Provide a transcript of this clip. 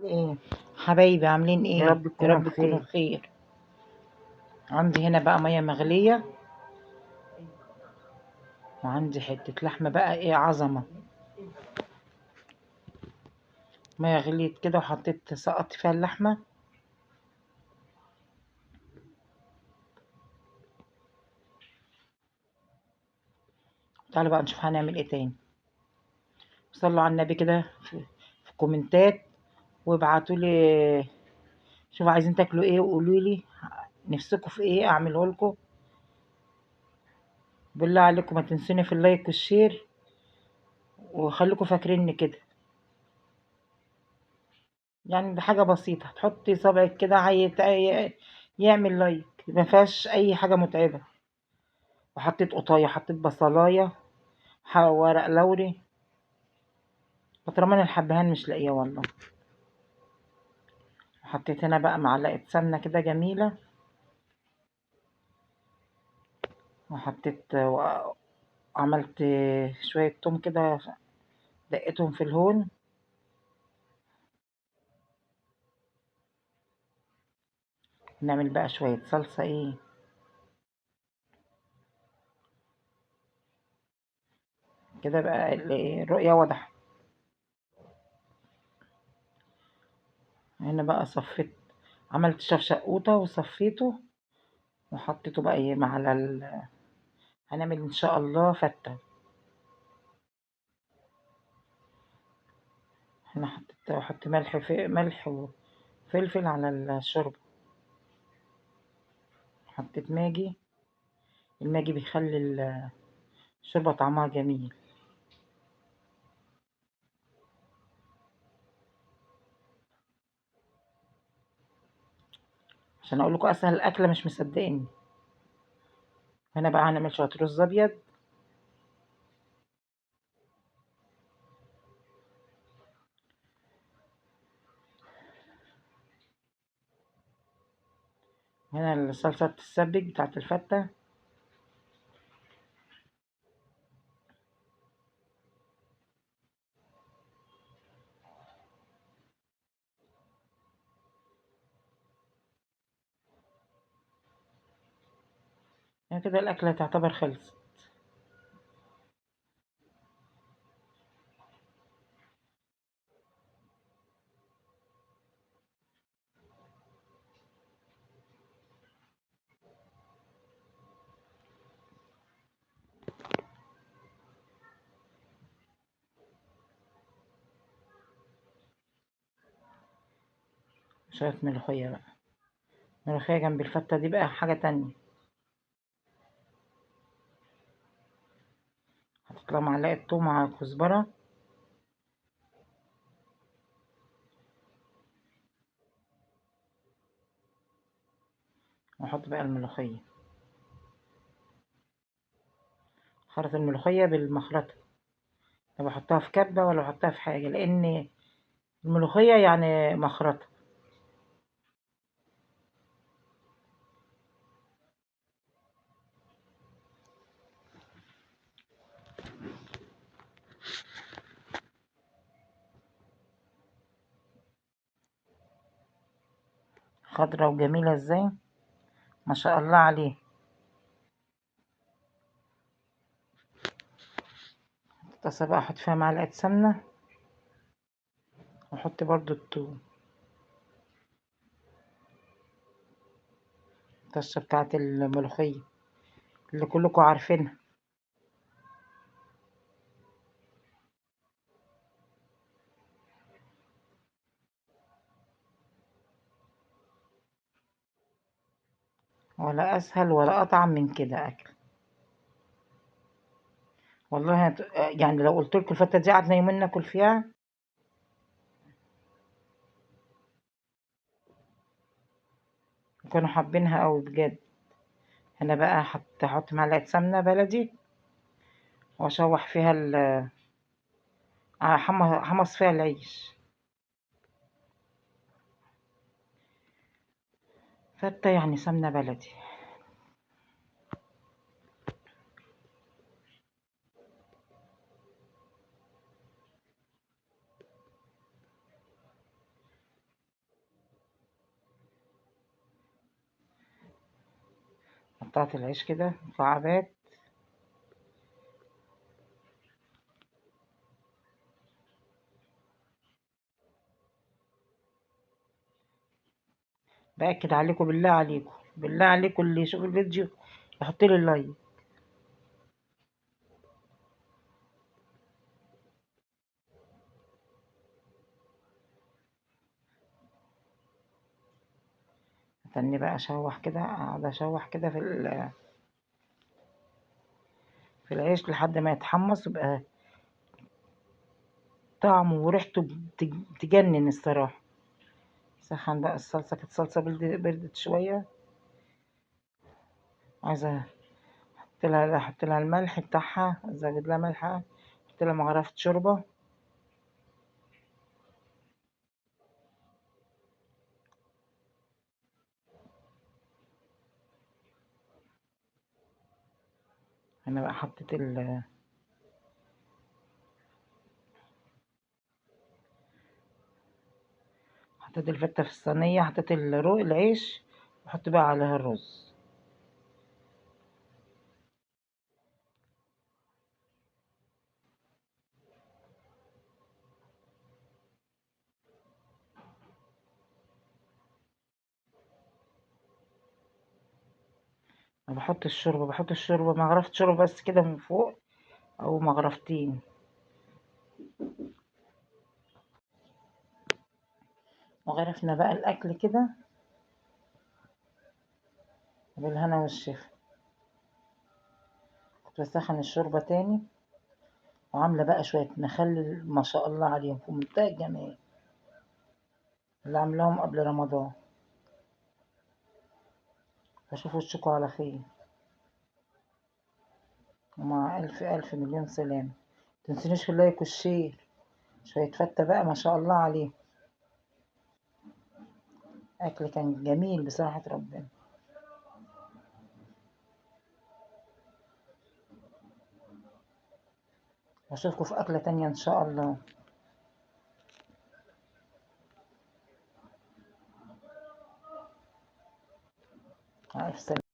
ايه حبايبي، عاملين يا ايه؟ رب يا تكونوا رب تكونوا بخير. بخير. عندي هنا بقى ميه مغليه، وعندي حته لحمه بقى، ايه عظمه. ميه غليت كده وحطيت سقطت فيها اللحمه. تعالوا بقى نشوف هنعمل ايه تاني. صلوا على النبي كده في الكومنتات، وابعتوا لي شوفوا عايزين تاكلوا ايه، وقولوا لي نفسكم في ايه اعمله لكم. بالله عليكم ما تنسوني في اللايك والشير، وخليكم فاكريني كده. يعني دي حاجه بسيطه، تحطي صبعك كده يعمل لايك، ما فيهاش اي حاجه متعبه. وحطيت قطايه، حطيت بصلايه، ورق لوري، بطرمان الحبهان مش لاقيه والله. حطيت هنا بقى معلقه سمنه كده جميله، وحطيت وعملت شويه توم كده، دقيتهم في الهون. نعمل بقى شويه صلصه ايه كده بقى، الرؤيه واضحه. هنا بقى صفيت، عملت شفشقوطه وصفيته، وحطيته بقى ايه مع هنعمل ان شاء الله فته. هنا احط ملح، في ملح وفلفل على الشوربه. حطيت ماجي، الماجي بيخلي الشوربه طعمها جميل. عشان اقول لكم اسهل اكله مش مصدقيني. هنا بقى هنعمل شويه رز ابيض. هنا الصلصه بتتسبك بتاعت الفته. يعني كده الاكله تعتبر خلصت. شويه ملوخيه بقى، ملوخيه جنب الفته دي بقى حاجه تانية. حطيت لها معلقه توم مع كزبره، واحط بقى الملوخيه. خلط الملوخيه بالمخرطه، لا بحطها في كبه ولا بحطها في حاجه، لان الملوخيه يعني مخرطه. خضرة وجميله ازاي، ما شاء الله عليه. الطاسه بقى احط فيها معلقه سمنه، واحط برضو الثوم، الطشه بتاعت الملوخيه اللي كلكم عارفينها. ولا اسهل ولا اطعم من كده اكل. والله يعني لو قلت لكم الفتة دي قعدنا يومين ناكل فيها. كانوا حابينها قوي بجد. انا بقى احط معلقة سمنة بلدي، واشوح فيها حمص فيها العيش. فتة يعني سمنة بلدي. قطعت العيش كده مكعبات. بأكد عليكم، بالله عليكم، بالله عليكم اللي يشوف الفيديو يحط لي اللايك. استني بقى اشوح كده، اقعد اشوح كده في العيش لحد ما يتحمص، يبقى طعمه وريحته تجنن الصراحة. سخن بقى الصلصة، كانت صلصة بردت شوية. عايزة احط لها الملح بتاعها، ازود لها ملح، احط لها مغرفة شوربة. انا بقى حطيت الفتة في الصينية، حطيت العيش، وحط بقى عليها الرز. انا بحط الشوربة مغرفة شوربة بس كده من فوق، او مغرفتين. وغرفنا بقى الاكل كده بالهنا والشفا. كنت بسخن الشوربة تاني، وعاملة بقى شوية مخلل ما شاء الله عليهم في منتهى الجمال، اللي عاملاهم قبل رمضان. أشوف وشكوا على خير، ومع ألف ألف مليون سلامة. متنسونيش في اللايك والشير. شوية فتة بقى ما شاء الله عليه. أكل كان جميل بصراحة ربنا. وأشوفكوا في أكلة تانية إن شاء الله. مع ألف سلامة.